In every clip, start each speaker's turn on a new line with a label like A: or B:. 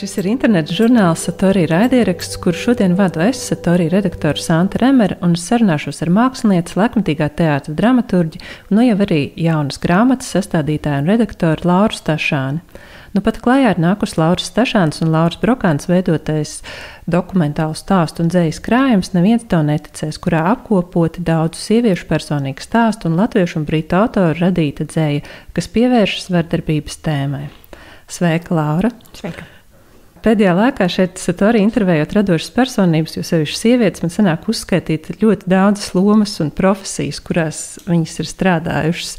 A: Šis ir interneta žurnāls Satori raidieraksts, kur šodien vadu es, Satori redaktora Santa Remere, un sarunāšos ar mākslinieci, laikmetīgā teātra dramaturģi un jau arī jaunas grāmatas sastādītāju un redaktoru Lauru Stašāni. Pat klājā ir nākusi Lauras Stašāns un Lauras Brokāns veidotais dokumentālu stāstu un dzejas krājums Neviens to neticēs, kurā apkopoti daudzu sieviešu personīgu stāstu un latviešu un britu autoru radīta dzeja, kas pievēršas vardarbības tēmai. Sveika, Laura!
B: Sveika!
A: Pēdējā laikā šeit Satori intervējot radošas personības, jo sevišķi sievietes, man sanāk uzskaitīt ļoti daudzas lomas un profesijas, kurās viņas ir strādājušas.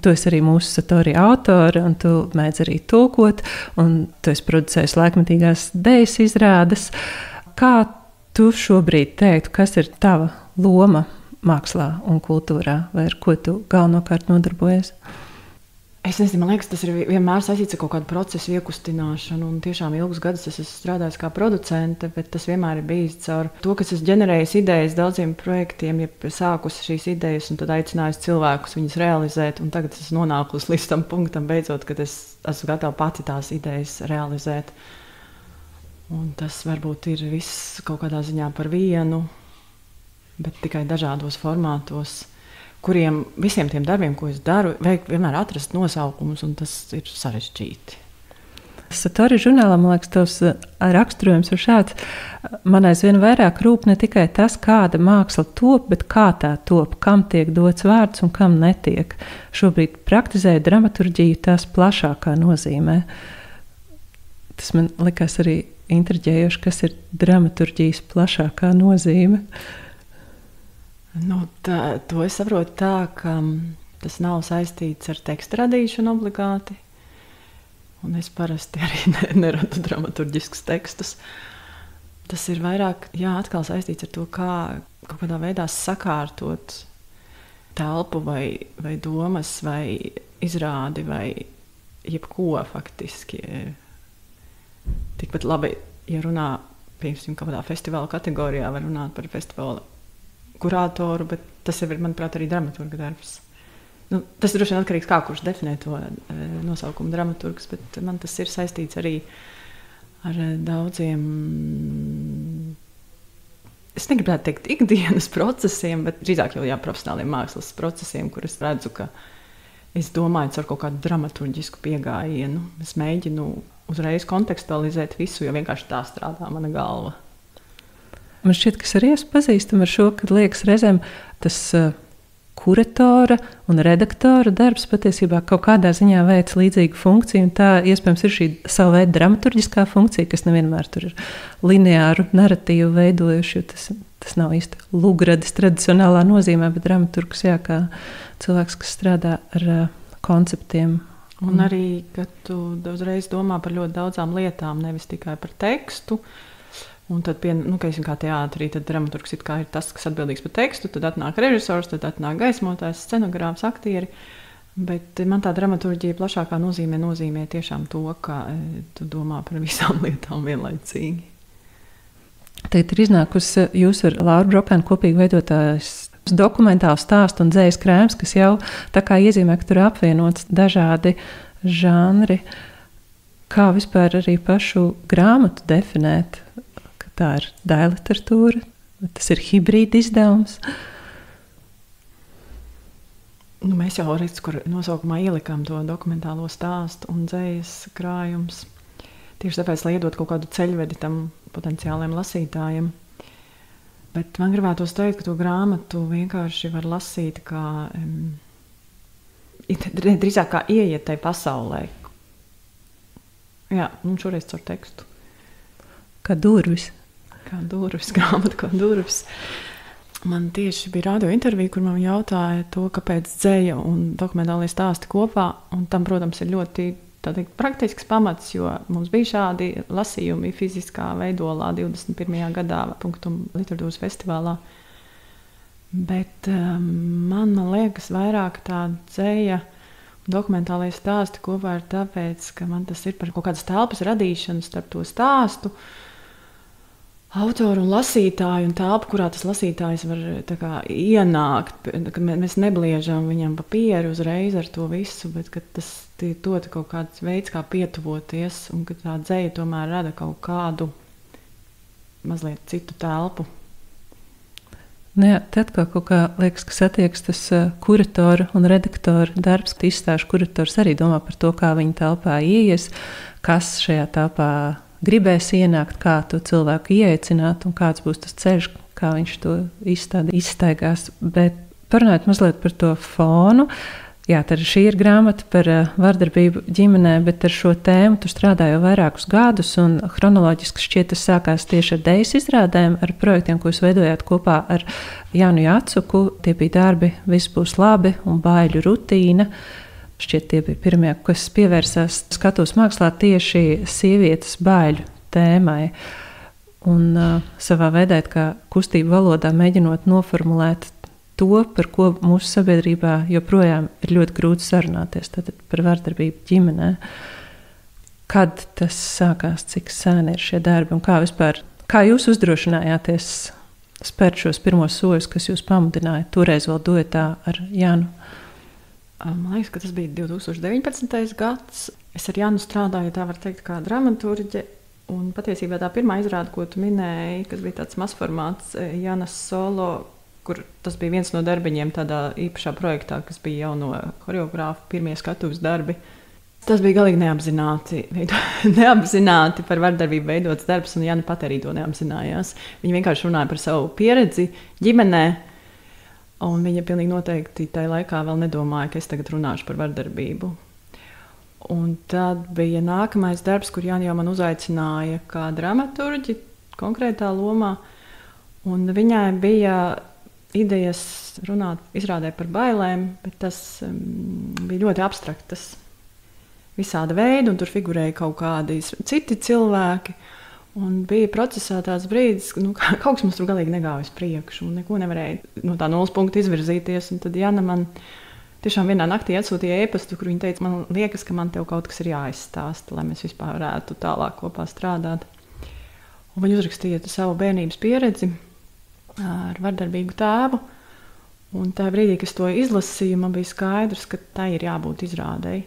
A: Tu esi arī mūsu Satori autori, un tu mēdz arī tulkot, un tu esi producējis laikmetīgās dejas izrādes. Kā tu šobrīd teiktu, kas ir tava loma mākslā un kultūrā, vai ar ko tu galvenokārt nodarbojies?
B: Es nezinu, man liekas, tas ir vienmēr saistīts ar kaut kādu procesu iekustināšanu, un tiešām ilgus gadus es esmu strādājis kā producente, bet tas vienmēr ir bijis caur to, ka es ģenerēju idejas daudziem projektiem, ja sākusi šīs idejas un tad aicinājusi cilvēkus viņas realizēt, un tagad es nonākusi līdz tam punktam beidzot, kad es esmu gatava pati tās idejas realizēt. Un tas varbūt ir viss kaut kādā ziņā par vienu, bet tikai dažādos formātos, kuriem visiem tiem darbiem, ko es daru, vajag vienmēr atrast nosaukumus, un tas ir sarežģīti.
A: Satori žurnālā, man liekas, tavs raksturojums ir šāds. Man aizvien vairāk rūp ne tikai tas, kāda māksla top, bet kā tā top, kam tiek dots vārds un kam netiek. Šobrīd praktizēju dramaturģiju tās plašākā nozīmē. Tas man likās arī intriģējoši, kas ir dramaturģijas plašākā nozīme.
B: To es saprotu tā, ka tas nav saistīts ar tekstu radīšanu obligāti. Un es parasti arī neradu dramaturģiskus tekstus. Tas ir vairāk, atkal saistīts ar to, kā kaut kādā veidā sakārtot telpu vai domas vai izrādi vai jebko faktiski. Tikpat labi, ja runā, piemēram, kādā festivāla kategorijā, var runāt par festivāla kurātoru, bet tas ir, manuprāt, arī dramaturga darbs. Tas ir droši vien atkarīgs, kā kurš definē to nosaukumu dramaturgs, bet man tas ir saistīts arī ar daudziem, es negribētu teikt ikdienas procesiem, bet drīzāk jau profesionāliem mākslas procesiem, kur es redzu, ka es domāju ar kaut kādu dramaturģisku piegājienu. Es mēģinu uzreiz kontekstualizēt visu, jo vienkārši tā strādā mana galva.
A: Man šķiet, ka arī esmu pazīstama ar šo, kad liekas reizēm tas kuratora un redaktora darbs patiesībā kaut kādā ziņā veic līdzīgu funkciju, un tā iespējams ir šī sava veida dramaturģiskā funkcija, kas nevienmēr tur ir lineāru naratīvu veidojuši, jo tas nav īsti lūgradis tradicionālā nozīmē, bet dramaturgs, kā cilvēks, kas strādā ar konceptiem.
B: Un arī, ka tu uzreiz domā par ļoti daudzām lietām, nevis tikai par tekstu. Un tad, kā teātrī, tad dramaturgs ir tas, kas atbildīgs par tekstu, tad atnāk režisors, tad atnāk gaismotājs, scenogrāfs, aktieri. Bet man tā dramaturģija plašākā nozīmē tiešām to, ka tu domā par visām lietām vienlaicīgi.
A: Tagad ir iznākusi jūs ar Lauru Brokānu kopīgi veidotājs dokumentālu stāstu un dzejas krājums, kas jau tā kā iezīmē, ka tur apvienots dažādi žanri. Kā vispār arī pašu grāmatu definēt? Tā ir daiļliteratūra, tas ir hibrīda izdevums.
B: Mēs jau kur nosaukumā ielikām to dokumentālo stāstu un dzejas krājums. Tieši tāpēc, lai iedot kaut kādu ceļvedi tam potenciāliem lasītājiem. Bet man gribētos teikt, ka to grāmatu vienkārši var lasīt kā, drīzāk kā ieiet tai pasaulē. Šoreiz caur tekstu.
A: Kā durvis.
B: Kā durvis, grāmata kā durvis. Man tieši bija radio intervija, kur man jautāja to, kāpēc dzeja un dokumentālie stāsti kopā. Un tam, protams, ir ļoti praktisks pamats, jo mums bija šādi lasījumi fiziskā veidolā 21. gadā Punktum literatūras festivālā. Bet man liekas vairāk tā dzeja dokumentālie stāsti kopā ir tāpēc, ka man tas ir par kaut kādas telpas radīšanu starp to stāstu autoru un lasītāju un telpu, kurā tas lasītājs var ienākt. Mēs nebliežam viņam papīru uzreiz ar to visu, bet tas dod kaut kāds veids, kā pietuvoties, un ka tā dzeja tomēr rada kaut kādu mazliet citu telpu.
A: Nu jā, tad kaut kā liekas, ka satiekas tas kuratora un redaktora darbs, ka izstāžu kurators arī domā par to, kā viņa telpā ieies, kas šajā telpā gribēs ienākt, kā to cilvēku ieaicināt un kāds būs tas ceļš, kā viņš to izstaigās. Bet parunājot mazliet par to fonu, jā, tad šī ir grāmata par vardarbību ģimenē, bet ar šo tēmu tu strādā jau vairākus gadus, un chronoloģiski šķiet tas sākās tieši ar dejas izrādēm, ar projektiem, ko jūs veidojāt kopā ar Jānu Jacuku. Tie bija darbi Viss būs labi un Baiļu rutīna. Šķiet, tie bija pirmie, kas pievērsās skatuves mākslā tieši sievietes baiļu tēmai. Un savā veidā, kā kustību valodā mēģinot noformulēt to, par ko mūsu sabiedrībā joprojām ir ļoti grūti sarunāties, tātad par vardarbību ģimenē. Kad tas sākās, cik sēni ir šie darbi un kā jūs uzdrošinājāties spērt šos pirmos soļus, kas jūs pamudināja toreiz vēl duetā ar Jānu?
B: Man liekas, ka tas bija 2019. gads. Es ar Jānu strādāju, tā var teikt, kā dramaturģe. Un patiesībā tā pirmā izrāde, ko tu minēji, kas bija tāds mazformāts Jānas solo, kur tas bija viens no darbiņiem tādā īpašā projektā, kas bija jauno choreogrāfu pirmie skatuves darbi. Tas bija galīgi neapzināti par vardarbību veidots darbs, un Jāna pat arī to neapzinājās. Viņa vienkārši runāja par savu pieredzi ģimenē, un viņa pilnīgi noteikti tajā laikā vēl nedomāja, ka es tagad runāšu par vardarbību. Un tad bija nākamais darbs, kur Jāna jau man uzaicināja kā dramaturģi konkrētā lomā, un viņai bija idejas runāt izrādē par bailēm, bet tas bija ļoti abstraktas, visāda veida, un tur figurēja kaut kādi citi cilvēki. Un bija procesā tāds brīdis, kaut kas mums tur galīgi negāja uz priekšu, un neko nevarēja no tā nulles punkta izvirzīties. Un tad Jāna man tiešām vienā naktī atsūtīja e-pastu, kur viņa teica, man liekas, ka man tev kaut kas ir jāizstāsta, lai mēs vispār varētu tālāk kopā strādāt. Un viņa uzrakstīja savu bērnības pieredzi ar vardarbīgu tēvu. Un tajā brīdī, kad es to izlasīju, man bija skaidrs, ka tai ir jābūt izrādēji.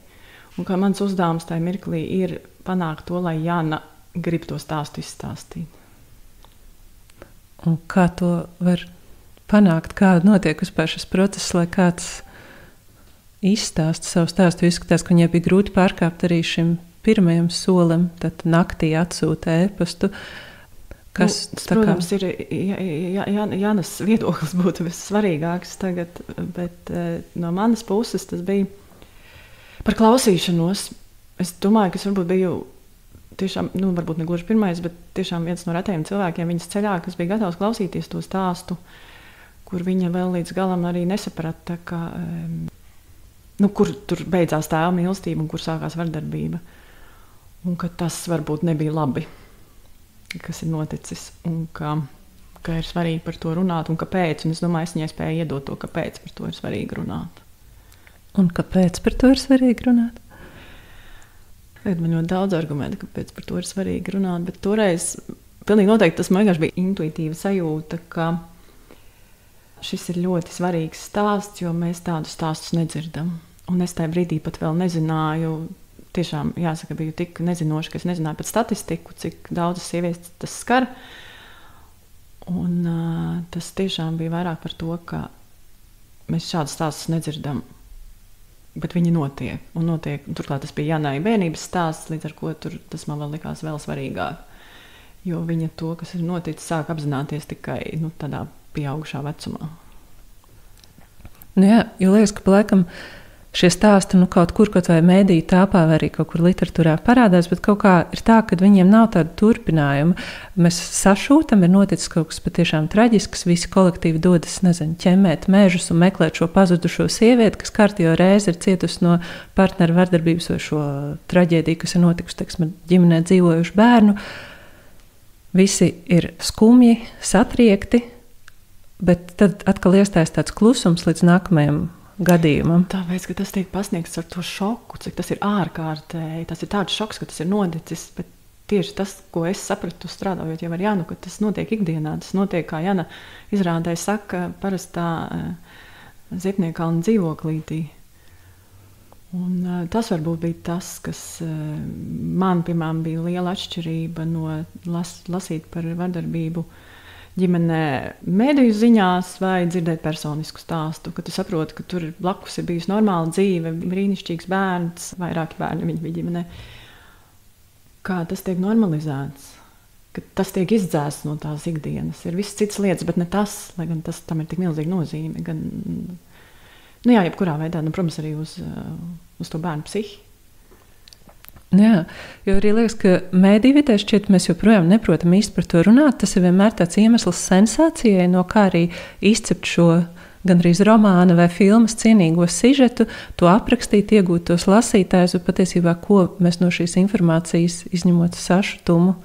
B: Un kā mans uzdevums tajā mirklī ir panākt to, lai Jāna grib to stāstu izstāstīt.
A: Un kā to var panākt? Kā notiek vispār šis process, lai kāds izstāsta savu stāstu? Izskatās, ka viņai bija grūti pārkāpt arī šim pirmajam solim, tad naktī atsūta e-pastu.
B: Protams, ir Jānas viedoklis būtu vissvarīgāks tagad, bet no manas puses tas bija par klausīšanos. Es domāju, ka es varbūt biju tiešām, varbūt ne gluži pirmais, bet tiešām viens no retajiem cilvēkiem viņas ceļā, kas bija gatavs klausīties to stāstu, kur viņa vēl līdz galam arī nesaprata, ka, kur tur beidzās tēva mīlestība un kur sākās vardarbība. Un ka tas varbūt nebija labi, kas ir noticis, un ka ir svarīgi par to runāt, un kāpēc. Un es domāju, es viņai spēju iedot to, kāpēc par to ir svarīgi runāt.
A: Un kāpēc par to ir svarīgi runāt?
B: Tagad man ļoti daudz argumentu, kāpēc par to ir svarīgi runāt, bet toreiz pilnīgi noteikti tas man vienkārši bija intuitīva sajūta, ka šis ir ļoti svarīgs stāsts, jo mēs tādus stāstus nedzirdam. Un es tajā brīdī pat vēl nezināju, tiešām, jāsaka, biju tik nezinoša, ka es nezināju pat statistiku, cik daudzas sievietes tas skar. Un tas tiešām bija vairāk par to, ka mēs šādus stāstus nedzirdam, bet viņi notiek. Un turklāt tas bija Jānai bērnības stāsts, līdz ar ko tas man vēl likās vēl svarīgāk. Jo viņa to, kas ir noticis, sāk apzināties tikai tādā pieaugušā vecumā.
A: Jā, jo liekas, ka laikam šie stāsti kaut kur, kaut vai mēdīju tāpā, vai arī kaut kur literatūrā parādās, bet kaut kā ir tā, ka viņiem nav tāda turpinājuma. Mēs sašūtam, ir noticis kaut kas patiešām traģisks, visi kolektīvi dodas, ķemmēt mežus un meklēt šo pazudušo sievieti, kas kārtējo reizi ir cietusi no partneru vardarbības vai šo traģēdiju, kas ir notikusi, teiksim, ģimenē dzīvojušu bērnu. Visi ir skumji, satriekti, bet tad atkal iestājas tāds klusums līdz nākamajam gadījumam.
B: Tāpēc, ka tas tiek pasniegts ar to šoku, cik tas ir ārkārtēji. Tas ir tāds šoks, ka tas ir noticis, bet tieši tas, ko es sapratu, strādājot jau ar Janu, ka tas notiek ikdienā. Tas notiek, kā Jana izrādē saka, parastā Ziepniekalna dzīvoklītī. Un tas varbūt bija tas, kas man, piemēram, bija liela atšķirība no lasīt par vardarbību ģimenē mediju ziņās vai dzirdēt personisku stāstu, ka tu saproti, ka tur blakus ir bijusi normāla dzīve, brīnišķīgs bērns, vairāki bērni viņa bija ģimenē. Kā tas tiek normalizēts, ka tas tiek izdzēsts no tās ikdienas. Ir viss cits lietas, bet ne tas, lai gan tam ir tik milzīga nozīme, gan jebkurā veidā, protams, arī uz to bērnu psihi.
A: Jā, jo arī liekas, ka mēdī vidē šķiet, mēs joprojām neprotam īsti par to runāt. Tas ir vienmēr tāds iemesls sensācijai, no kā arī izcept šo gandrīz romāna vai filmas cienīgo sižetu, to aprakstīt, iegūt tos lasītājus, un patiesībā, ko mēs no šīs informācijas, izņemot sašutumu,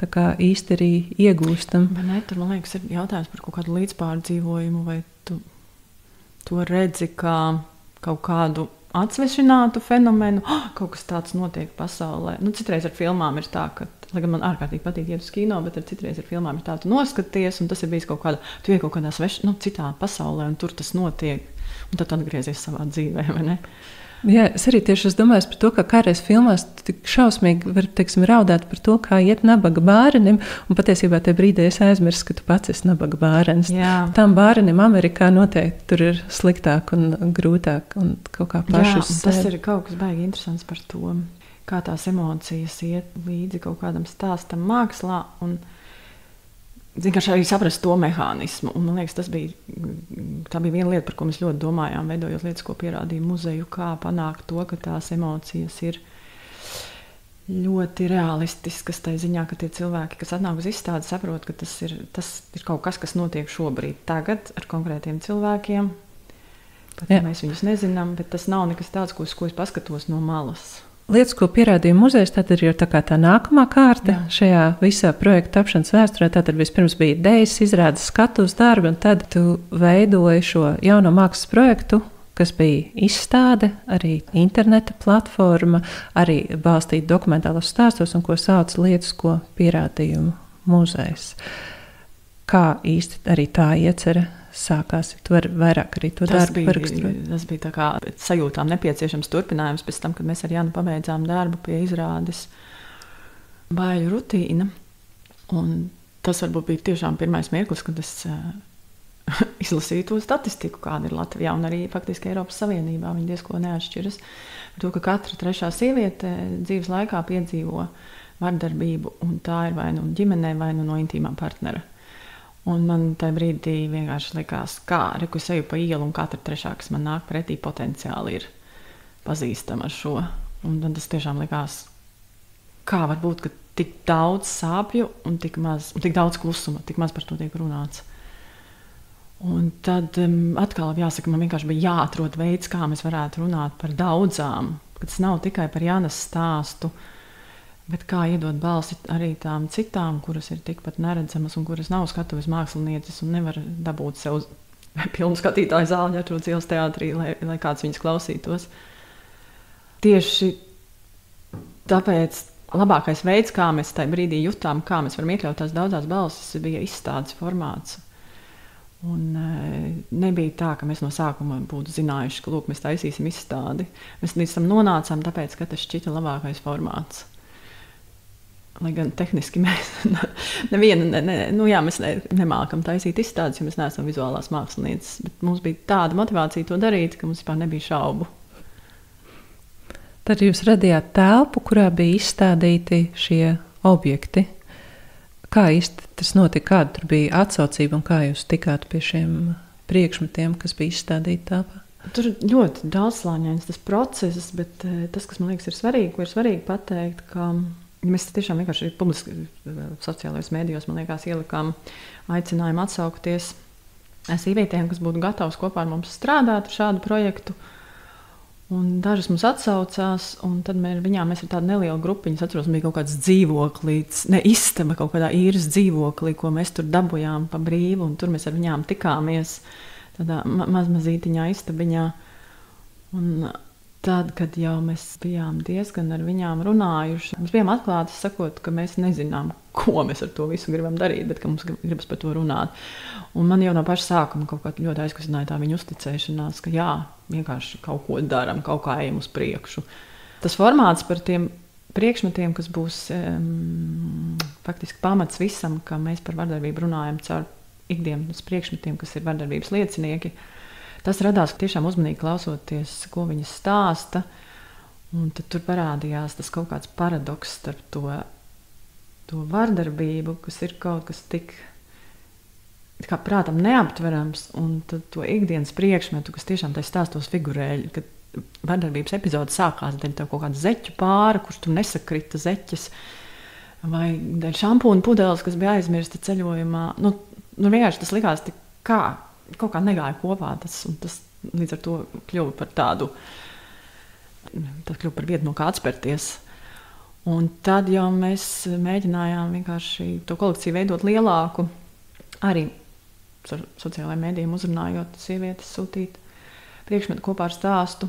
A: tā kā īsti arī iegūstam.
B: Tur, man liekas, ir jautājums par kaut kādu līdzpārdzīvojumu, vai tu to redzi kā kaut kādu atsvešinātu fenomenu, kaut kas tāds notiek pasaulē. Citreiz ar filmām ir tā, ka, lai gan man ārkārtīgi patīk iet uz kino, bet citreiz ar filmām ir tā, tu noskaties, un tas ir bijis kaut kāda, tu iet kaut kādā citā pasaulē, un tur tas notiek, un tad tu atgriezies savā dzīvē, vai ne?
A: Jā, es arī tieši domāju par to, ka kādreiz filmās tik šausmīgi var, raudāt par to, kā iet nabaga bārenim, un patiesībā tajā brīdī es aizmirsu, ka tu pats esi nabaga bārenis. Tam bārenim Amerikā noteikti tur ir sliktāk un grūtāk un kaut kā paši uz sevi.
B: Tas ir kaut kas baigi interesants par to, kā tās emocijas iet līdzi kaut kādam stāstam mākslā, un vienkārši arī saprast to mehānismu. Un, man liekas, tā bija viena lieta, par ko mēs ļoti domājām, veidojot lietas, ko pierādīja muzeju, kā panākt to, ka tās emocijas ir ļoti realistiskas tai ziņā, ka tie cilvēki, kas atnāk uz izstādi, saprot, ka tas ir kaut kas, kas notiek šobrīd, tagad ar konkrētiem cilvēkiem. Pat ja mēs viņus nezinām, bet tas nav nekas tāds, ko es paskatos no malas.
A: Lietas, ko pierādīja muzejs, tad ir jau tā nākamā kārta šajā visā projekta tapšanas vēsturē. Tātad vispirms bija idejas, izrādes, skatuves darbi, un tad tu veidoji šo jauno mākslas projektu, kas bija izstāde, arī interneta platforma, arī balstīta dokumentālos stāstos, un ko sauc lietas, ko pierādījumu muzejs. Kā īsti arī tā iecerē sākās? Tu vari vairāk arī to darbu paraksturot.
B: Tas bija tā kā sajūtām nepieciešams turpinājums pēc tam, kad mēs ar Janu pabeidzām darbu pie izrādes Baiļu rutīna. Un tas varbūt bija tiešām pirmais mirklis, kad es izlasīju to statistiku, kāda ir Latvijā un arī faktiski Eiropas Savienībā. Viņi diezko neatšķiras. Par to, ka katra trešā sieviete dzīves laikā piedzīvo vardarbību, un tā ir vai nu ģimenē, vai nu no intīmā partnera. Un man tajā brīdī vienkārši likās, kā reku es eju pa ielu, un katra trešā, kas man nāk pretī, potenciāli ir pazīstama ar šo. Un tad tas tiešām likās, kā var būt, ka tik daudz sāpju un tik daudz klusuma, tik maz par to tiek runāts. Un tad atkal jāsaka, man vienkārši bija jāatrod veids, kā mēs varētu runāt par daudzām, ka tas nav tikai par Janas stāstu, bet kā iedot balsi arī tām citām, kuras ir tikpat neredzamas un kuras nav skatuves mākslinieces un nevar dabūt sev pilnu skatītāju zāli Ģertrūdes ielas teātrī, lai kāds viņas klausītos. Tieši tāpēc labākais veids, kā mēs tajā brīdī jutām, kā mēs varam iekļaut tās daudzās balsis, bija izstādes formāts. Un nebija tā, ka mēs no sākuma būtu zinājuši, ka lūk, mēs taisīsim izstādi. Mēs līdz tam nonācām, tāpēc, ka tas šķita labākais formāts. Lai gan tehniski mēs mēs nemākam taisīt izstādes, jo mēs neesam vizuālās mākslinieces, bet mums bija tāda motivācija to darīt, ka mums vispār nebija šaubu.
A: Tad jūs radījāt telpu, kurā bija izstādīti šie objekti. Kā īsti tas notika? Kāda tur bija atsaucība un kā jūs tikāt pie šiem priekšmetiem, kas bija izstādīti telpā?
B: Tur ļoti daudzslāņains tas process, bet tas, kas man liekas ir svarīgi pateikt, ka mēs tiešām vienkārši publiski sociālajos mēdījos, man liekas, ielikām aicinājumu atsaukties sievietēm, kas būtu gatavas kopā ar mums strādāt ar šādu projektu. Un dažas mums atsaucās, un tad mēs ar tādu nelielu grupiņu, es atceros, bija kaut kāds dzīvoklis, istaba kaut kādā īres dzīvoklī, ko mēs tur dabujām pa brīvu, un tur mēs ar viņām tikāmies tādā mazītiņā istabiņā. Un tad, kad jau mēs bijām diezgan ar viņām runājuši, mēs bijām atklāti sakot, ka mēs nezinām, ko mēs ar to visu gribam darīt, bet ka mums gribas par to runāt. Un man jau no paša sākuma kaut kā ļoti aizkustināja tā viņa uzticēšanās, ka jā, vienkārši kaut ko daram, kaut kā ejam uz priekšu. Tas formāts par tiem priekšmetiem, kas būs faktiski pamats visam, ka mēs par vardarbību runājam caur ikdienas priekšmetiem, kas ir vardarbības liecinieki. Tas radās tiešām uzmanīgi klausoties, ko viņas stāsta, un tad tur parādījās tas kaut kāds paradoks starp to vardarbību, kas ir kaut kas tik kā prātam neaptverams, un tad to ikdienas priekšmetu, kas tiešām tai stāstos figurēļ, kad vardarbības epizode sākās dēļ tev kaut kāda zeķu pāra, kurš tur nesakrita zeķes, vai dēļ šampūna pudeles, kas bija aizmirsta ceļojumā. Nu vienkārši tas likās tik kaut kā negāja kopā, tas līdz ar to kļuva par tādu, tas kļuva par vietu, no kā atspērties. Un tad jau mēs mēģinājām vienkārši to kolekciju veidot lielāku, arī ar sociālajiem mēdījiem uzrunājot sievietes, sūtīt priekšmetu kopā ar stāstu.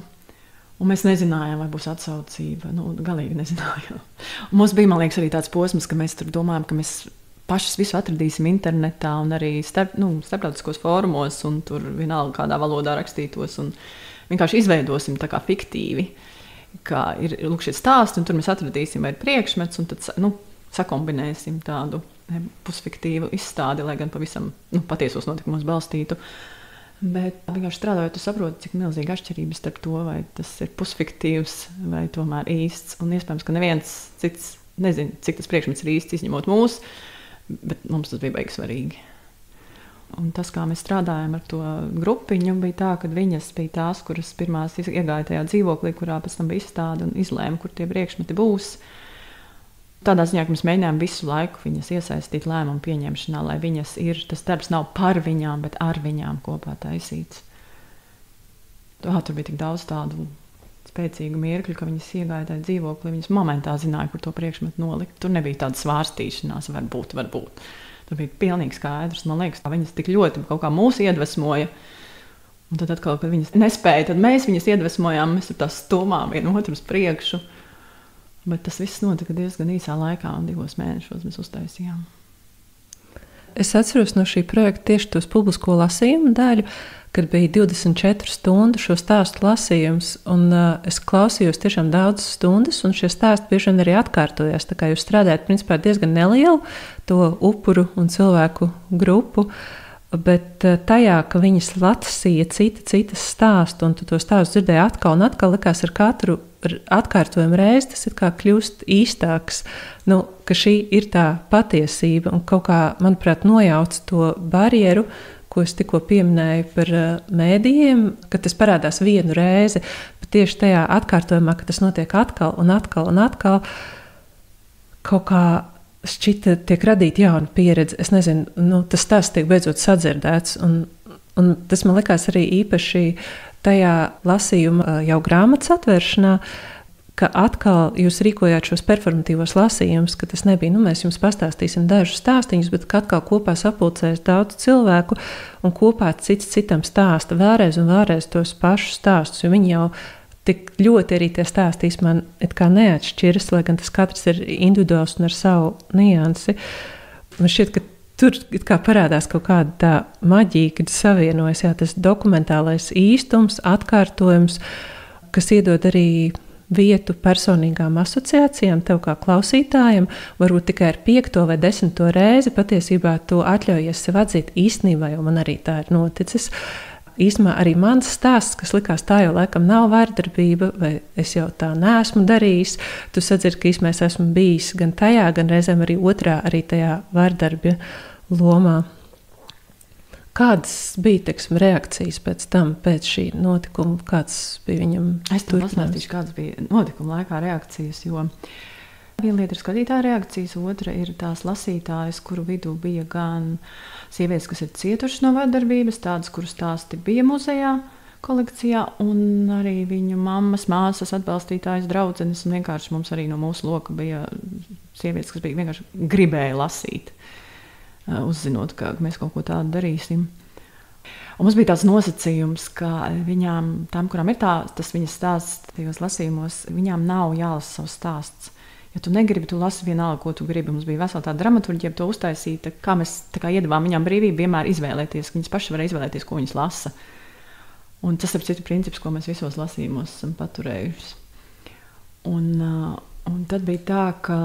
B: Un mēs nezinājām, vai būs atsaucība. Galīgi nezinājām. Un mums bija, man liekas, arī tāds posms, ka mēs tur domājam, ka mēs pašas visu atradīsim internetā un arī starptautiskos fórumos, un tur vienalga kādā valodā rakstītos, un vienkārši izveidosim tā kā fiktīvi, kā ir lūk šie stāsti, un tur mēs atradīsim vai priekšmets, un tad sakombinēsim tādu pusfiktīvu izstādi, lai gan pavisam patiesos notikumos balstītu. Bet vienkārši strādājot, tu saproti, cik milzīga atšķirības starp to, vai tas ir pusfiktīvs vai tomēr īsts, un iespējams, ka neviens cits nezin, cik tas priekšmets ir īsts, izņemot mūs, bet mums tas bija baigi svarīgi. Un tas, kā mēs strādājam ar to grupiņu, bija tā, ka viņas bija tās, kuras pirmās iegāja tajā dzīvoklī, kurā pēc tam bija izstāde un izlēma, kur tie priekšmeti būs. Tādā ziņā, ka mēs mēģinājām visu laiku viņas iesaistīt lēmumu pieņemšanā, lai viņas tas darbs nav par viņām, bet ar viņām kopā taisīts. Tur bija tik daudz tādu spēcīgu mirkļu, ka viņas iegāja tajā dzīvoklī, viņas momentā zināja, kur to priekšmetu nolikt. Tur nebija tāda svārstīšanās, varbūt. Tur bija pilnīgi skaidrs. Man liekas, ka viņas tik ļoti kaut kā mūs iedvesmoja. Un tad atkal, kad viņas nespēja, tad mēs viņas iedvesmojām, mēs tur tā stumām vienu otru uz priekšu. Bet tas viss notika diezgan īsā laikā, un 2 mēnešos mēs uztaisījām.
A: Es atceros no šī projekta tieši tos publisko lasījumu daļu, kad bija 24 stundu šo stāstu lasījums, un es klausījos tiešām daudzas stundas, un šie stāsti bieži vien arī atkārtojās. Tā kā jūs strādājat, principā, diezgan nelielu to upuru un cilvēku grupu, bet tajā, ka viņas lasīja citas stāstu, un tu to stāstu dzirdēji atkal un atkal, likās ar katru atkārtojumu reizi, tas ir kā kļūst īstāks, ka šī ir tā patiesība, un kaut kā, manuprāt, nojauc to barjeru, ko es tikko pieminēju par mēdījiem, ka tas parādās vienu reizi, bet tieši tajā atkārtojumā, ka tas notiek atkal un atkal un atkal, kaut kā šķita tiek radīta jauna pieredze. Es nezinu, tas stāsts tiek beidzot sadzirdēts, un tas man likās arī īpaši tajā lasījuma jau grāmatas atvēršanā, ka atkal jūs rīkojāt šos performatīvos lasījumus, ka tas nebija, mēs jums pastāstīsim dažus stāstīņus, bet ka atkal kopā sapulcēs daudz cilvēku un kopā cits citam stāsta vēlreiz un vēlreiz tos pašus stāstus, jo viņi jau tik ļoti arī tie stāstīs man it kā neatšķiras, lai gan tas katrs ir individuāls un ar savu niansi. Man šķiet, ka tur kā parādās kaut kāda tā maģija, kad savienojas tas dokumentālais īstums, atkārtojums, kas iedod arī vietu personīgām asociācijām, tev kā klausītājam, varbūt tikai ar 5. vai 10. reizi patiesībā to atļaujies sev atzīt īstenībā, jo man arī tā ir noticis. Īstenībā arī mans stāsts, kas likās tā jau laikam nav vardarbība, vai es jau tā neesmu darījis, tu sadzirdi, ka īstenībā es esmu bijis gan tajā, gan reizēm arī otrā, arī tajā vardarbja lomā. Kādas bija, reakcijas pēc tam, pēc šī notikuma? Kāds bija viņam?
B: Es tev pastāstīšu, kādas bija notikuma laikā reakcijas, jo viena lieta ir skatītāja reakcijas, otra ir tās lasītājas, kuru vidū bija gan sievietes, kas ir cietušas no vardarbības, tādas, kuru stāsti bija muzejā, kolekcijā, un arī viņu mammas, māsas, atbalstītājas, draudzenes, un vienkārši mums arī no mūsu loka bija sievietes, kas bija vienkārši gribēja lasīt, uzzinot, ka mēs kaut ko tādu darīsim. Un mums bija tāds nosacījums, ka viņām, tām, kurām ir tas viņas stāsts tajos lasījumos, viņām nav jālasa savs stāsts. Ja tu negribi, tu lasi vienalga, ko tu gribi. Mums bija vesela tāda dramaturģija, to uztaisīta, kā mēs iedavām viņām brīvību vienmēr izvēlēties, ka viņas paši var izvēlēties, ko viņas lasa. Un tas ir cits princips, ko mēs visos lasījumos esam paturējuši. Un tad bija tā, ka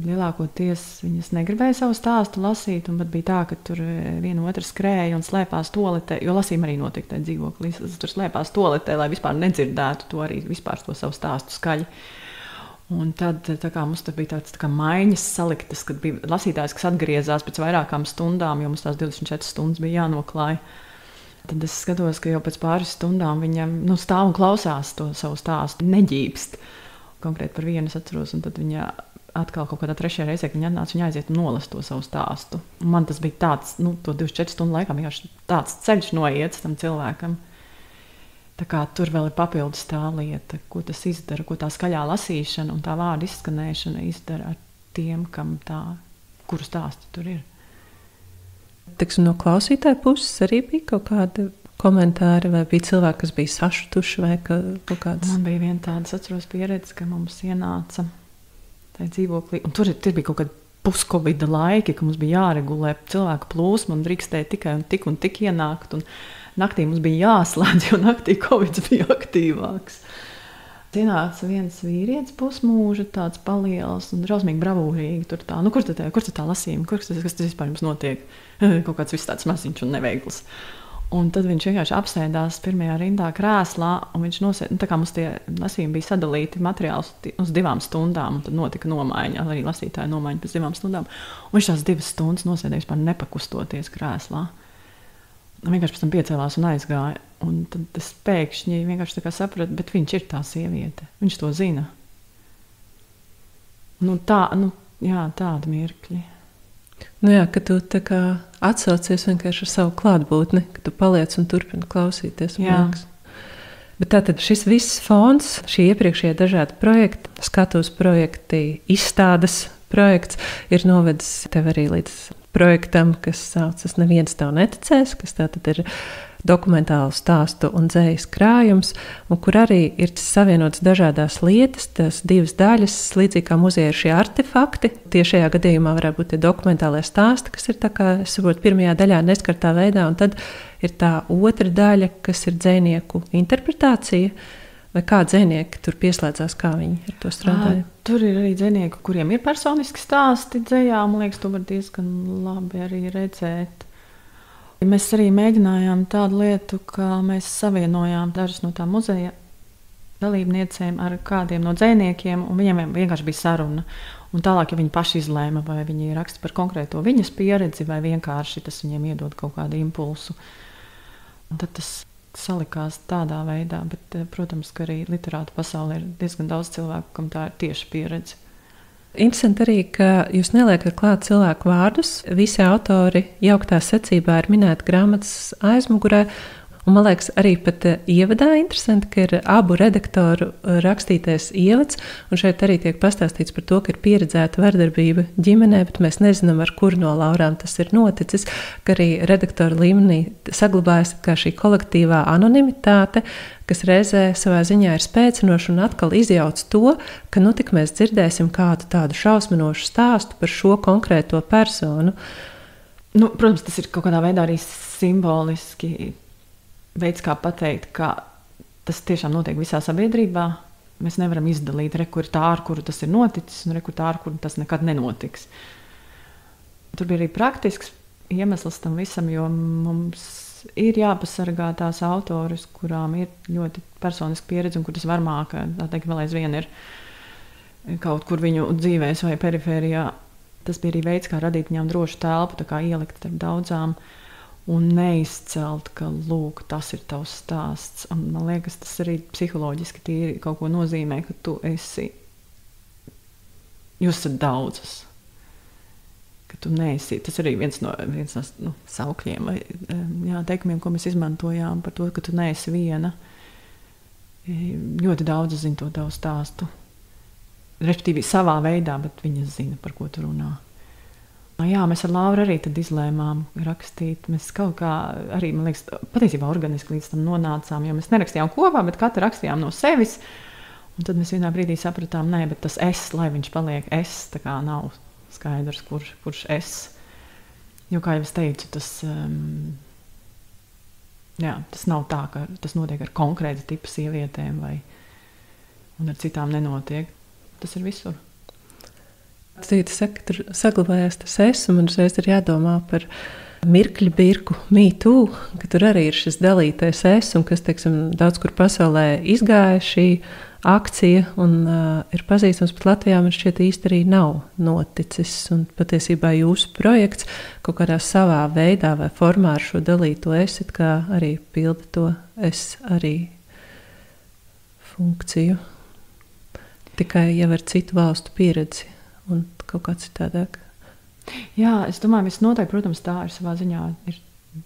B: lielākoties viņas negribēja savu stāstu lasīt, un pat bija tā, ka tur viena otra skrēja un slēpās toaletē, jo lasījumi arī notika tajā dzīvoklī. Tur slēpās toaletē, lai vispār nedzirdētu to arī vispār to savu stāstu skaļi. Un tad mums bija tāds maiņas saliktas, kad bija lasītājs, kas atgriezās pēc vairākām stundām, jo mums tās 24 stundas bija jānoklāj. Tad es skatos, ka jau pēc pāris stundām viņam stāv un klausās to savu stāstu, neģībst. Konkrēti par vienu es atceros, un tad viņa atkal kaut kādā trešajā reizē, kad viņa atnāca, viņa aiziet un nolas to savu stāstu. Un man tas bija tāds, to 24 stundu laikā vienkārši tāds ceļš noiets tam cilvēkam. Tā kā tur vēl ir papildus tā lieta, ko tas izdara, ko tā skaļā lasīšana un tā vārda izskanēšana izdara ar tiem, kuru stāsti tur ir.
A: Tiksim, no klausītāja puses arī bija kaut kāda komentāri, vai bija cilvēki, kas bija sašutuši vai kaut kādas?
B: Man bija viena tāda, atceros pieredze, ka mums ienāca tajā dzīvoklī, un tur bija kaut kāda puskovida laiki, ka mums bija jāregulē cilvēku plūsmu un drīkstēja tikai un tik ienākt, un naktī mums bija jāslēdz, jo naktī kovids bija aktīvāks. Ienāca viens vīrietis pusmūža, tāds paliels un drausmīgi bravūrīgi. Tur tā, kur tā lasījuma, kas tas vispār jums notiek? Kaut kāds viss tāds maziņš un neveikls. Un tad viņš vienkārši apsēdās pirmajā rindā krēslā, un viņš nosēd, tā kā mums tie lasījumi bija sadalīti materiāls uz 2 stundām, un tad notika nomaiņa, arī lasītāja nomaiņa pēc 2 stundām. Un viņš tās 2 stundas nosēdēja vispār nepakustoties krēslā. Un vienkārši pēc tam piecēlās un aizgāja. Un tad es pēkšņi vienkārši sapratu, bet viņš ir tā sieviete. Viņš to zina. Tādi mirkļi.
A: Jā, ka tu atsaucies vienkārši ar savu klātbūtni, ka tu paliec un turpini klausīties. Bet tātad šis viss fons, šī iepriekšējie dažādi projekti, skatuves projekti, izstādes projekts ir novedis tev arī līdz projektam, kas saucas Neviens tev neticēs, kas tātad ir dokumentālu stāstu un dzējas krājums, un kur arī ir savienotas dažādas lietas, tās 2 daļas, līdzīgi kā muzejā ir šie artefakti. Tie šajā gadījumā varētu būt tie dokumentālie stāsti, kas ir es saprotu, pirmajā daļā neskartā veidā, un tad ir tā otra daļa, kas ir dzejnieku interpretācija, vai kā dzejnieki tur pieslēdzās, kā viņi ar to strādāja.
B: Tur ir arī dzejnieki, kuriem ir personiski stāsti dzejā, man liekas, to var diezgan labi arī redzēt. Mēs arī mēģinājām tādu lietu, ka mēs savienojām dažas no tā muzeja dalībniecēm ar kādiem no dzejniekiem, un viņiem vienkārši bija saruna. Un tālāk, ja viņi paši izlēma, vai viņi raksta par konkrēto viņas pieredzi, vai vienkārši tas viņiem iedod kaut kādu impulsu. Un tad tas salikās tādā veidā, bet, protams, ka arī literātu pasaulē ir diezgan daudz cilvēku, kam tā ir tieši pieredze.
A: Interesanti arī, ka jūs neliekat klāt cilvēku vārdus. Visi autori jauktā secībā ir minēti grāmatas aizmugurē. Un, man liekas, arī pat ievadā interesanti, ka ir abu redaktoru rakstītais ievads. Un šeit arī tiek pastāstīts par to, ka ir pieredzēta vardarbība ģimenē, bet mēs nezinām, ar kuru no laurām tas ir noticis. Ka arī redaktoru līmenī saglabājas kā šī kolektīvā anonimitāte, kas reizē savā ziņā ir spēcinoša un atkal izjauc to, ka tik mēs dzirdēsim kādu tādu šausminošu stāstu par šo konkrēto personu.
B: Protams, tas ir kaut kādā veidā arī simboliski veids, kā pateikt, ka tas tiešām notiek visā sabiedrībā. Mēs nevaram izdalīt, kur ir tā, ar kuru tas ir noticis, un kur tā, ar kuru tas nekad nenotiks. Tur bija arī praktisks iemesls tam visam, jo mums ir jāpasargā tās autoris, kurām ir ļoti personiska pieredze, un kur tas varmāk, tā teikt, vēl aizvien ir kaut kur viņu dzīvēs vai perifērijā. Tas bija arī veids, kā radīt viņām drošu telpu, tā kā ielikt ar daudzām, un neizcelt, ka, lūk, tas ir tavs stāsts. Un, man liekas, tas arī psiholoģiski tīri kaut ko nozīmē, ka tu esi, jūs esat daudzas. Ka tu neesi, tas arī viens no saukļiem vai teikumiem, ko mēs izmantojām par to, ka tu neesi viena. Ļoti daudz zina to tavu stāstu. Respektīvi savā veidā, bet viņas zina, par ko tu runā. Jā, mēs ar Lauru arī tad izlēmām rakstīt. Mēs kaut kā arī, man liekas, patiesībā organiski līdz tam nonācām, jo mēs nerakstījām kopā, bet katra rakstījām no sevis. Un tad mēs vienā brīdī sapratām, nē, bet tas es, lai viņš paliek es, tā kā nav skaidrs, kurš es. Jo, kā jau es teicu, tas nav tā, ka tas notiek ar konkrētu tipu sievietēm un ar citām nenotiek. Tas ir visur.
A: Cita saka, tur saglabājās tas es, un man uzreiz ir jādomā par mirkļu birku mītū, ka tur arī ir šis dalītais es, un kas, teiksim, daudz kur pasaulē izgāja šī akcija, un ir pazīstams, bet Latvijā man šķiet īsti arī nav noticis, un patiesībā jūsu projekts kaut kādā savā veidā vai formā ar šo dalīto es, it kā arī pilda to es arī funkciju, tikai jau ar citu valstu pieredzi. Un kaut kā citādāk.
B: Jā, es domāju, viss noteikti, protams, tā ir savā ziņā. Ir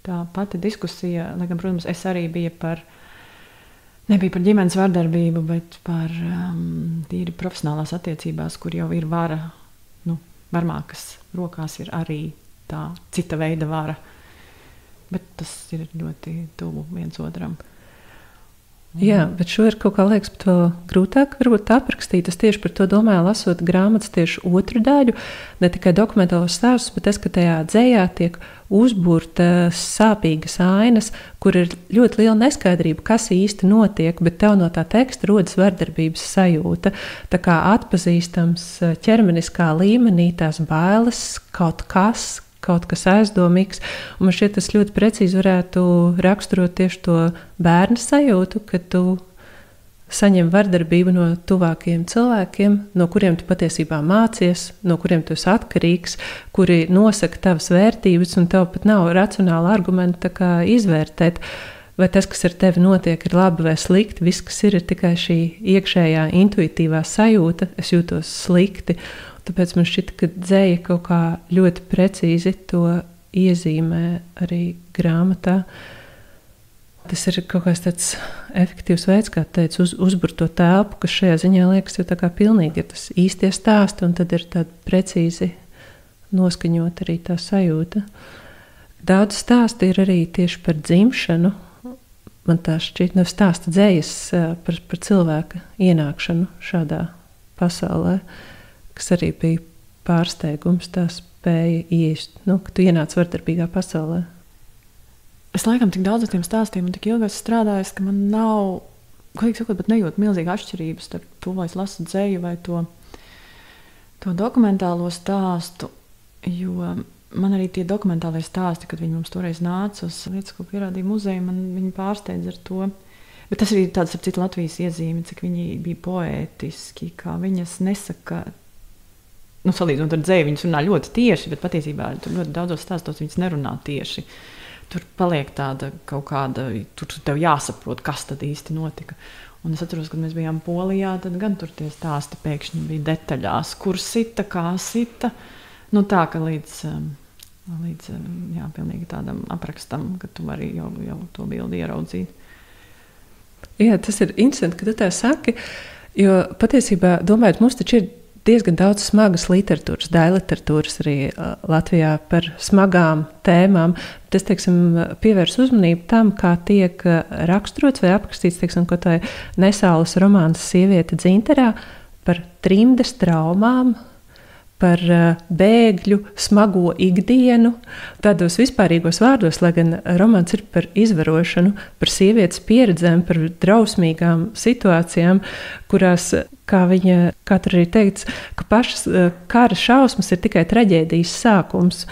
B: tā pati diskusija, lai gan, protams, es arī nebija par ģimenes vardarbību, bet par tīri profesionālās attiecībās, kur jau ir vara, varmākas rokās ir arī tā cita veida vara. Bet tas ir ļoti tuvu viens otram.
A: Jā, bet šo ir kaut kā liekas pat vēl grūtāk varbūt aprakstīt. Es tieši par to domāju, lasot grāmatas tieši otru daļu, ne tikai dokumentālos stāstus, bet tas, ka tajā dzējā tiek uzburtas sāpīgas ainas, kur ir ļoti liela neskaidrība, kas īsti notiek, bet tev no tā teksta rodas vardarbības sajūta. Tā kā atpazīstams ķermeniskā līmenī tās bailes, kaut kas aizdomīgs. Un man šķiet, tas ļoti precīzi varētu raksturot tieši to bērnu sajūtu, kad tu saņem vardarbību no tuvākajiem cilvēkiem, no kuriem tu patiesībā mācies, no kuriem tu esi atkarīgs, kuri nosaka tavas vērtības, un tev pat nav racionāla argumenta tā kā izvērtēt, vai tas, kas ar tevi notiek, ir labi vai slikti. Viss, kas ir tikai šī iekšējā intuitīvā sajūta, es jūtos slikti. Tāpēc man šķita, ka dzēja kaut kā ļoti precīzi to iezīmē arī grāmatā. Tas ir kaut kāds tāds efektīvs veids, kā teicu, uzburt to telpu, kas šajā ziņā liekas jau tā kā pilnīgi ir tas īstie stāsti, un tad ir tāda precīzi noskaņot arī tā sajūta. Daudz stāsti ir arī tieši par dzimšanu. Man tā šķiet, stāsta dzējas par cilvēka ienākšanu šādā pasaulē, kas arī bija pārsteigums, tā spēja iest, ka tu ienāc vardarbīgā pasaulē.
B: Es laikam tik daudz ar tiem stāstiem un tik ilgi esmu strādājis, ka man nav, godīgi sakot, pat nejūt milzīga atšķirības starp to, vai es lasu dzēju vai to dokumentālo stāstu, jo man arī tie dokumentālie stāsti, kad viņi mums toreiz nāca uz lietas, ko pierādīja muzeja, viņi pārsteidz ar to. Bet tas arī tāds ar citu Latvijas iezīmi, cik viņi bija poētiski, kā viņas nesaka, salīdzinot ar dzēju, viņas runā ļoti tieši, bet patiesībā tur ļoti daudzos stāstos viņas nerunā tieši. Tur paliek tāda kaut kāda, tur tev jāsaprot, kas tad īsti notika. Un es atceros, kad mēs bijām Polijā, tad gan tur tie stāsti pēkšņi bija detaļās, kur sita, kā sita. Tā, ka līdz pilnīgi tādam aprakstam, ka tu vari jau to bildi ieraudzīt.
A: Jā, tas ir interesanti, ka tu tā saki, jo patiesībā, domājot, mums taču ir diezgan daudz smagas literatūras, daļliteratūras arī Latvijā par smagām tēmām. Es, pievērsu uzmanību tam, kā tiek raksturots vai aprakstīts, kaut vai Nesālas romāns Sieviete dzinterā par trimdes traumām, par bēgļu smago ikdienu, tādos vispārīgos vārdos, lai gan romāns ir par izvarošanu, par sievietes pieredzēm, par drausmīgām situācijām, kurās, kā tur arī teikts, ka pašas kara šausmas ir tikai traģēdijas sākums,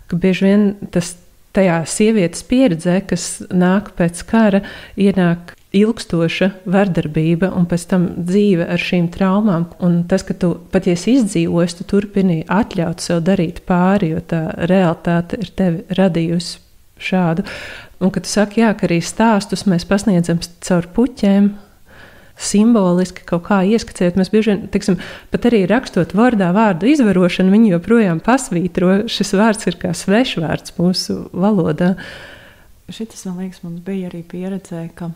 A: ka bieži vien tas tajā sievietes pieredzē, kas nāk pēc kara, ienāk ilgstoša vardarbība un pēc tam dzīve ar šīm traumām. Un tas, ka tu pat ja esi izdzīvojis, tu turpini atļaut sev darīt pāri, jo tā realitāte ir tevi radījusi šādu. Un kad tu saki, jā, ka arī stāstus mēs pasniedzam caur puķēm, simboliski kaut kā ieskicēt, mēs bieži vien, pat arī rakstot vārdā vārdu izvarošanu, viņi joprojām pasvītro, šis vārds ir kā svešvārds mūsu valodā.
B: Šitas, man liekas, mums bija arī pieredzē, ka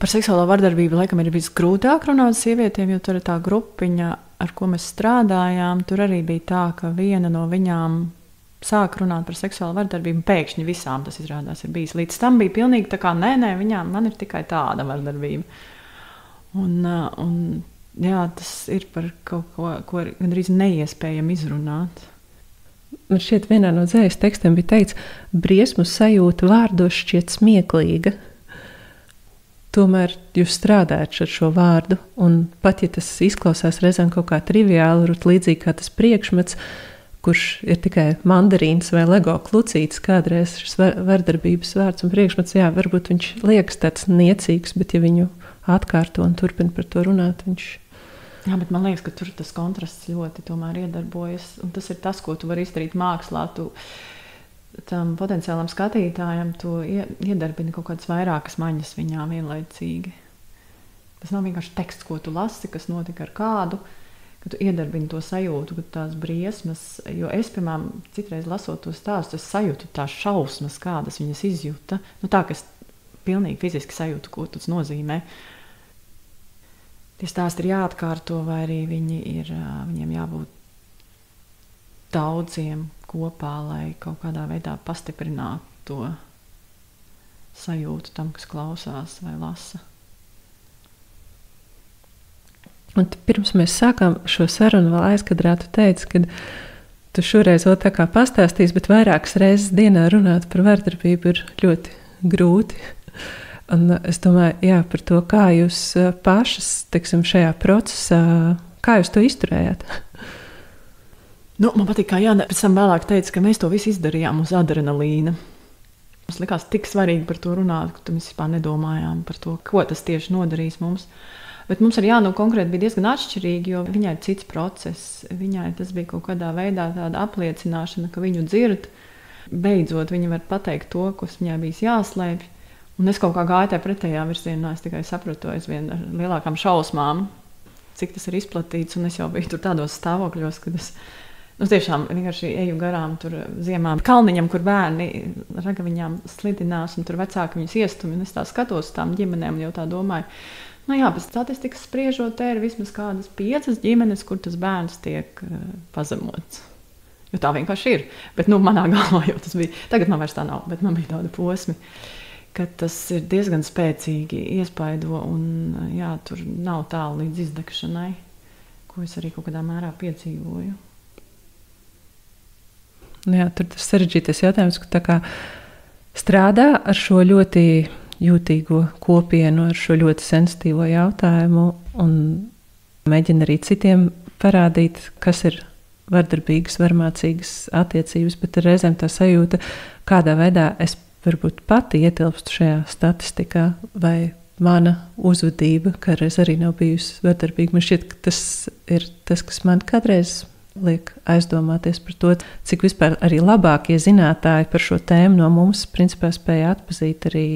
B: par seksuālo vardarbību laikam ir bijis grūtāk runāt sievietēm, jo tur ir tā grupiņa ar ko mēs strādājām, tur arī bija tā, ka viena no viņām sāk runāt par seksuālu vardarbību. Pēkšņi visām tas izrādās ir bijis. Līdz tam bija pilnīgi tā kā, nē, man ir tikai tāda vardarbība. Un jā, tas ir par kaut ko gandrīz neiespējami izrunāt.
A: Man šķiet, vienā no dzējas tekstiem bija teikts, briesmu sajūta vārdos šķiet smieklīga. Tomēr jūs strādājat ar šo vārdu, un pat ja tas izklausās reizēm kaut kā triviāli, līdzīgi kā tas priekšmets, kurš ir tikai mandarīns vai lego klucītis, kādreiz šis vardarbības vārds un priekšmets, jā, varbūt viņš liekas tāds niecīgs, bet ja viņu atkārto un turpina par to runāt, viņš...
B: Jā, bet man liekas, ka tur tas kontrasts ļoti tomēr iedarbojas, un tas ir tas, ko tu vari izdarīt mākslā, tu tam potenciālam skatītājam to iedarbina kaut kādas vairākas maņas viņā vienlaicīgi. Tas nav vienkārši teksts, ko tu lasi, kas notika ar kādu, ka tu iedarbini to sajūtu, ka tās briesmas, jo es, piemēram, citreiz lasot to stāstu, es sajūtu tās šausmas, kādas viņas izjūta. Tā, ka es pilnīgi fiziski sajūtu, ko tas nozīmē. Tie stāsti ir jāatkārto, vai arī viņiem jābūt daudziem kopā, lai kaut kādā veidā pastiprinātu to sajūtu tam, kas klausās vai lasa.
A: Un pirms mēs sākām šo sarunu, vēl aizkadrā tu teici, ka tu šoreiz vēl tā kā pastāstīsi, bet vairākas reizes dienā runāt par vardarbību ir ļoti grūti. Un es domāju, jā, par to, kā jūs pašas, teiksim, šajā procesā, kā jūs to izturējāt?
B: Man patīk, kā Jāna pēc tam vēlāk teica, ka mēs to visu izdarījām uz adrenalīna. Mums likās tik svarīgi par to runāt, ka mēs vispār nedomājām par to, ko tas tieši nodarīs mums. Bet mums ar Jānu konkrēti bija diezgan atšķirīgi, jo viņai ir cits process. Viņai tas bija kaut kādā veidā tāda apliecināšana, ka viņu dzird. Beidzot, viņa var pateikt to, kas viņai bijis jāslēpj. Un es kaut kā gāju tajā pretējā virzienā, es tikai sapratu aizvien ar lielākām šausmām, cik tas ir izplatīts. Un es jau biju tur tādos stāvokļos, kad es tiešām vienkārši eju garām tur ziemā kalniņam, kur bērni ragaviņām slidinās, un tur vecāki viņus iestumi. Un es tā skatos uz tām ģimenēm un jau tā domāju, pēc statistikas spriežot, te ir vismaz kādas 5 ģimenes, kur tas bērns tiek pazemots. Jo tā vienkārši ir. Bet manā galvā jau tas bija. Tagad man vairs tā nav, bet man bija tāda posmi, ka tas ir diezgan spēcīgi iespaido un jā, tur nav tālu līdz izdegšanai, ko es arī kaut kādā mērā piedzīvoju.
A: Jā, tur tas sarežģītais jautājums, ka tā kā strādā ar šo ļoti jūtīgo kopienu, ar šo ļoti sensitīvo jautājumu un mēģina arī citiem parādīt, kas ir vardarbīgas, varmācīgas attiecības, bet reizēm tā sajūta, kādā veidā es varbūt pati ietilpstu šajā statistikā, vai mana uzvedība, ka reiz arī nav bijusi vardarbīga. Man šķiet, ka tas ir tas, kas man kādreiz liek aizdomāties par to, cik vispār arī labākie zinātāji par šo tēmu no mums principā spēja atpazīt arī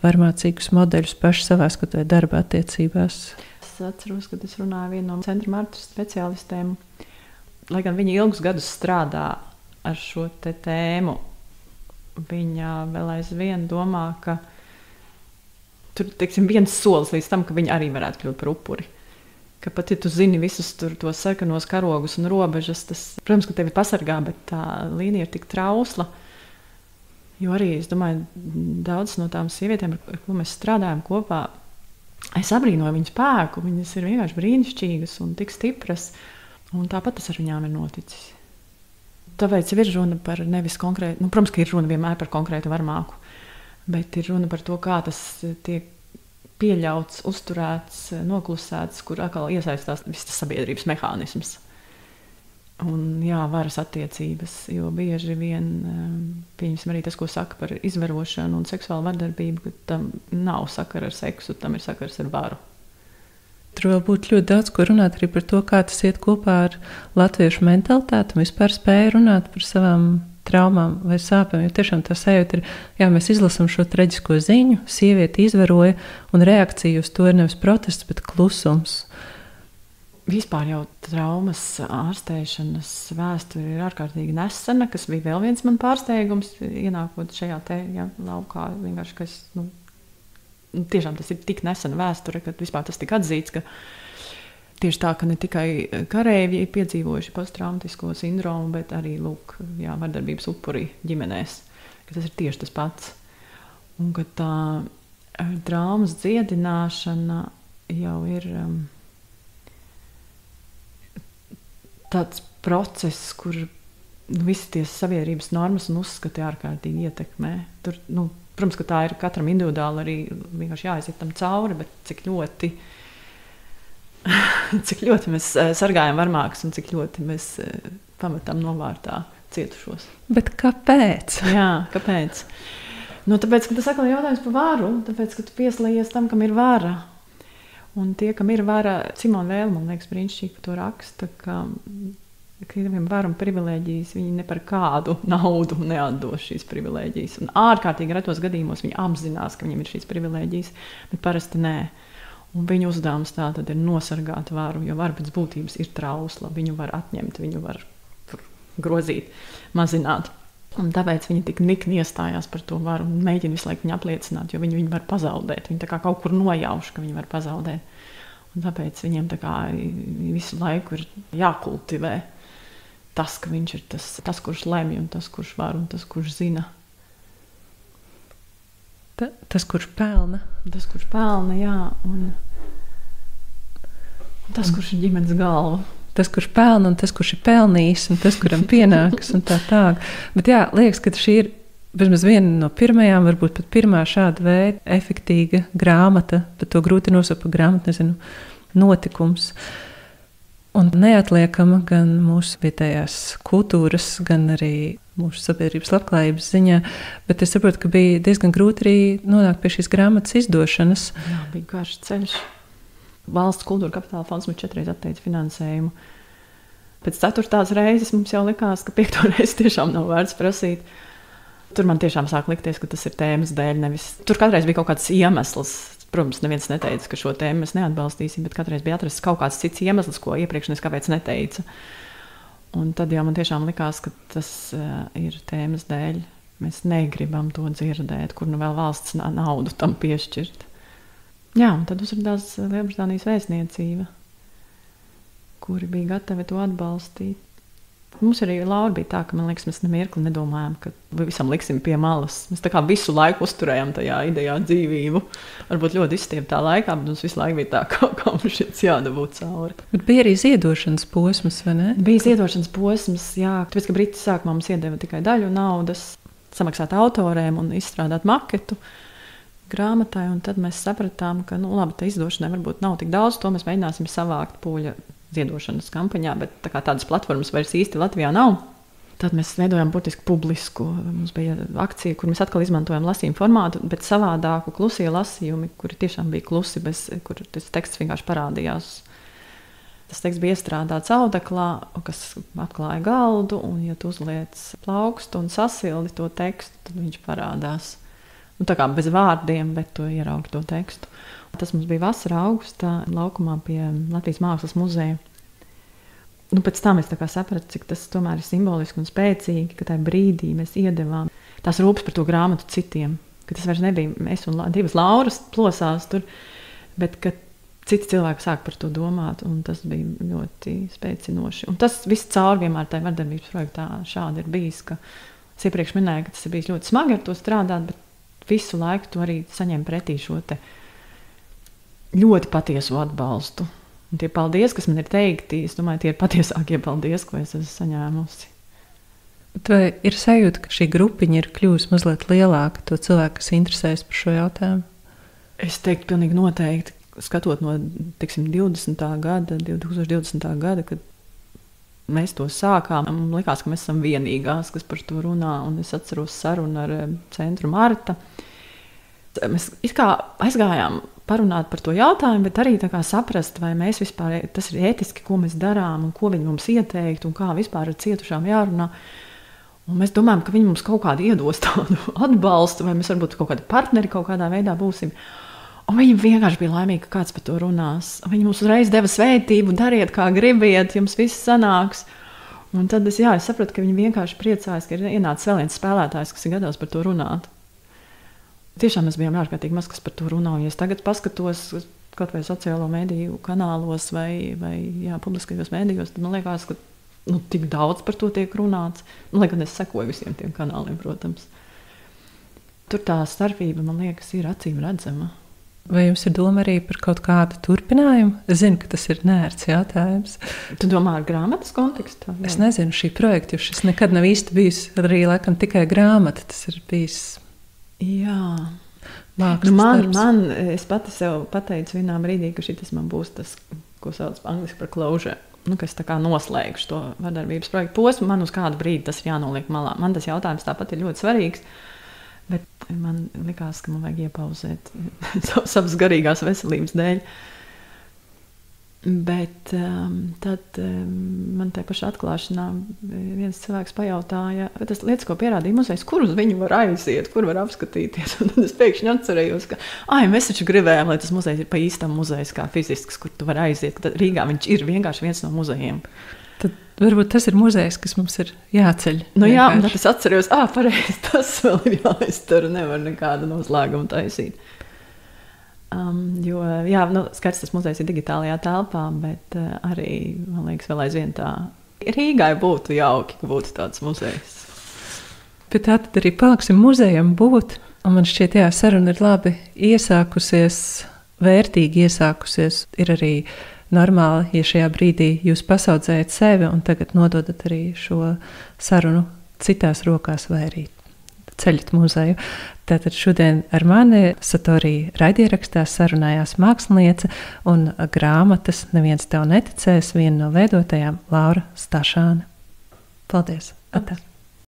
A: varmācīgus modeļus paši savā skatē darba attiecībās.
B: Es atceros, kad es runāju vienu no centra Martas speciālistēm, lai gan viņa ilgus gadus strādā ar šo tēmu, viņa vēl aizvien domā, ka tur, teiksim, viens solis līdz tam, ka viņa arī varētu kļūt par upuri. Ka pat, ja tu zini visus tos sarkanos karogus un robežas, tas, protams, ka tevi pasargā, bet tā līnija ir tik trausla. Jo arī, es domāju, daudzas no tām sievietēm, ar ko mēs strādājam kopā, es abrīnoju viņu spēku, viņas ir vienkārši brīnišķīgas un tik stipras, un tāpat tas ar viņām ir noticis. Tāpēc ir runa par nevis konkrētu, protams, ka ir runa vienmēr par konkrētu varmāku, bet ir runa par to, kā tas tiek pieļauts, uzturēts, noklusēts, kur atkal iesaistās viss tas sabiedrības mehānisms. Un jā, varas attiecības, jo bieži vien, pieņemsim arī tas, ko saka par izvarošanu un seksuālu vardarbību, ka tam nav sakara ar seksu, tam ir sakars ar varu.
A: Tur vēl būtu ļoti daudz ko runāt arī par to, kā tas iet kopā ar latviešu mentalitāti un vispār spēju runāt par savām traumām vai sāpēm, jo tiešām tā sajūta ir, jā, mēs izlasam šo traģisko ziņu, sievieti izvaroja, un reakcija uz to ir nevis protests, bet klusums.
B: Vispār jau traumas ārstēšanas vēsture ir ārkārtīgi nesena, kas bija vēl viens man pārsteigums, ienākot šajā laukā, vienkārši, kas, tiešām tas ir tik nesena vēsture, ka vispār tas tika atzīts, ka tieši tā, ka ne tikai kareivji ir piedzīvojuši posttraumatisko sindromu, bet arī vardarbības upuri ģimenēs. Tas ir tieši tas pats. Un ka tā traumas dziedināšana jau ir tāds process, kur visi tie sabiedrības normas un uzskati ārkārtīgi ietekmē. Tur, protams, ka tā ir katram individuāli arī vienkārši jāaiziet tam cauri, bet cik ļoti mēs sargājam varmākus un cik ļoti mēs pametam novārtā cietušos.
A: Bet kāpēc?
B: Jā, kāpēc? Tāpēc, ka tas atkal ir jautājums par varu, tāpēc, ka tu pieslējies tam, kam ir vara. Un tie, kam ir vara, Simona Vēle, man liekas, brīnišķīgi par to raksta, ka viņiem var un privilēģijas, viņi ne par kādu naudu neatdos šīs privilēģijas. Un ārkārtīgi retos gadījumos viņi apzinās, ka viņiem ir šīs privilēģijas, bet parasti nē. Un viņu uzdevums tā tad ir nosargāt varu, jo vara pēc būtības ir trausla. Viņu var atņemt, viņu var grozīt, mazināt. Un tāpēc viņi tik nikni iestājās par to varu un mēģina visu laiku viņu apliecināt, jo viņu var pazaudēt. Viņi tā kā kaut kur nojauš, ka viņi var pazaudēt. Un tāpēc viņiem tā kā visu laiku ir jākultivē tas, ka viņš ir tas kurš lemj, un tas, kurš var, un tas, kurš zina.
A: Tas, kurš pelna.
B: Tas, kurš pelna, jā. Un tas, kurš ir ģimenes galva.
A: Tas, kurš pelna, un tas, kurš ir pelnījis, un tas, kuram pienākas, un tā tālāk. Bet jā, liekas, ka šī ir vismaz viena no pirmajām, varbūt pat pirmā šāda veida efektīga grāmata, bet to grūti nosaukt par grāmatu, notikums. Un neatliekama gan mūsu vietējās kultūras, gan arī mūsu sabiedrības labklājības ziņā, bet es saprotu, ka bija diezgan grūti arī nonākt pie šīs grāmatas izdošanas.
B: Jā, bija garš ceļš. Valsts kultūra kapitāla fonds mums 4 reizes atteica finansējumu. Pēc 4. reizes mums jau likās, ka 5. reizi tiešām nav vērts prasīt. Tur man tiešām sāk likties, ka tas ir tēmas dēļ, nevis. Tur katreiz bija kaut kāds iemesls. Protams, neviens neteica, ka šo tēmu mēs neatbalstīsim, bet katreiz bija atrasts kaut kāds cits iemesls, ko iepriekš kāpēc neteica. Un tad jau man tiešām likās, ka tas ir tēmas dēļ. Mēs negribam to dzirdēt, kur vēl valsts naudu tam piešķirt. Jā, un tad uzrādījās Lielbritānijas vēstniecība, kuri bija gatavi to atbalstīt. Mums arī Laura bija tā, ka, man liekas, mēs nemirkli nedomājām, ka visam liksim pie malas. Mēs tā kā visu laiku uzturējām tajā idejā dzīvību. Varbūt ļoti izstieptā laikā, bet mums visu laiku bija tā, kā mums šeit jādabūt cauri.
A: Bet bija arī ziedošanas posms, vai ne?
B: Bija ziedošanas posms, jā. Tāpēc, ka Briti sākumā mums iedeva tikai daļu naudas, samaksāt autoriem un izstrādāt maketu grāmatai, un tad mēs sapratām, ka, labi, tā izdošanai varbūt nav tik daudz, to mēs mēģināsim savākt pūļa ziedošanas kampaņā, bet tādas platformas vairs īsti Latvijā nav. Tad mēs veidojām burtiski publisku. Mums bija akcija, kur mēs atkal izmantojam lasījumu formātu, bet savādāku klusie lasījumi, kuri tiešām bija klusi, kur tas teksts vienkārši parādījās. Tas teksts bija iestrādāts audeklā, kas atklāja galdu, un ja tu uzliec plaukstu un sasildi to tekstu, tad viņš parādās. Tā kā bez vārdiem, bet tu ieraugi to tekstu. Tas mums bija vasarā augustā laukumā pie Latvijas Mākslas muzeja. Pēc tam es sapratu, cik tas tomēr ir simboliski un spēcīgi, ka tajā brīdī mēs iedevām tās rūpes par to grāmatu citiem. Ka tas vairs nebija es un 2 Lauras plosās tur, bet ka citi cilvēki sāk par to domāt, un tas bija ļoti spēcinoši. Un tas viss cauri vienmēr tajā vardarbības projektā šādi ir bijis, ka es iepriekš minēju, ka tas ir bijis ļoti smagi ar to strādāt, bet visu laiku tu arī saņem pretī šo te ļoti patiesu atbalstu. Un tie paldies, kas man ir teikti, es domāju, tie ir patiesākie paldies, ko es esmu saņēmusi.
A: Bet vai ir sajūta, ka šī grupiņa ir kļuvusi mazliet lielāka, to cilvēku, kas interesējas par šo jautājumu?
B: Es teiktu pilnīgi noteikti, skatot no 2020. gada, kad mēs to sākām, man likās, ka mēs esam vienīgās, kas par to runā, un es atceros sarunu ar centru Marta. Mēs aizgājām parunāt par to jautājumu, bet arī saprast, vai mēs vispār, tas ir ētiski, ko mēs darām, un ko viņi mums ieteikt, un kā vispār ar cietušām jārunā. Un mēs domājam, ka viņi mums kaut kādu iedos tādu atbalstu, vai mēs varbūt kaut kādi partneri kaut kādā veidā būsim. Un viņi vienkārši bija laimīgi, ka kāds par to runās. Viņi mums uzreiz deva svētību, dariet, kā gribiet, jums viss sanāks. Un tad es sapratu, ka viņi vienkārši priecājas, ka ir ienācis vēl viens spēlētājs, kas ir gatavs par to runāt. Tiešām mēs bijām ārkārtīgi maz, kas par to runā. Ja es tagad paskatos, kaut vai sociālo mediju kanālos vai publiskajos medijos, tad man liekas, ka tik daudz par to tiek runāts. Lai gan es sekoju visiem tiem kanāliem, protams. Tur tā starpība, man liekas, ir acīm redzama.
A: Vai jums ir doma arī par kaut kādu turpinājumu? Es zinu, ka tas ir neērts jautājums.
B: Tu domā ar grāmatas kontekstā?
A: Jā. Es nezinu šī projekta, jo šis nekad nav īsti bijis arī laikam tikai grāmata. Tas ir bijis mākslas darbs.
B: Es pati sev pateicu vienā brīdī, ka šitas man būs tas, ko sauc angliski par closure. Ka es tā kā noslēgšu to vardarbības projektu posmu. Man uz kādu brīdi tas ir jānoliek malā. Man tas jautājums tāpat ir ļoti svarīgs. Bet man likās, ka man vajag iepauzēt savas garīgās veselības dēļ. Bet tad man tajā pašā atklāšanā viens cilvēks pajautāja, vai tas lietas, ko pierādīja muzejs, kur uz viņu var aiziet, kur var apskatīties. Un tad es pēkšņi atcerējos, ka mēs taču gribējām, lai tas muzejs ir pa īstam muzejs kā fizisks, kur tu var aiziet. Tad Rīgā viņš ir vienkārši viens no muzejiem.
A: Tad varbūt tas ir muzejs, kas mums ir jāceļ.
B: Jā, un tad es atceros, pareizi, tas vēl ir jāiztur, nevar nekādu noslēgumu taisīt. Skats tas muzejs ir digitālajā telpā, bet arī, man liekas, vēl aizvien tā. Rīgai būtu jauki, ka būtu tāds muzejs.
A: Bet tā tad arī paliksim muzejam būt, un man šķiet, saruna ir labi iesākusies, vērtīgi iesākusies, ir arī normāli, ja šajā brīdī jūs pasaudzējat sevi un tagad nododat arī šo sarunu citās rokās vai arī ceļat muzeju. Tātad šodien ar mani Satorī raidierakstā sarunājās māksliniece un grāmatas Neviens tev neticēs, viena no veidotajām Laura Stašāne. Paldies! Atā.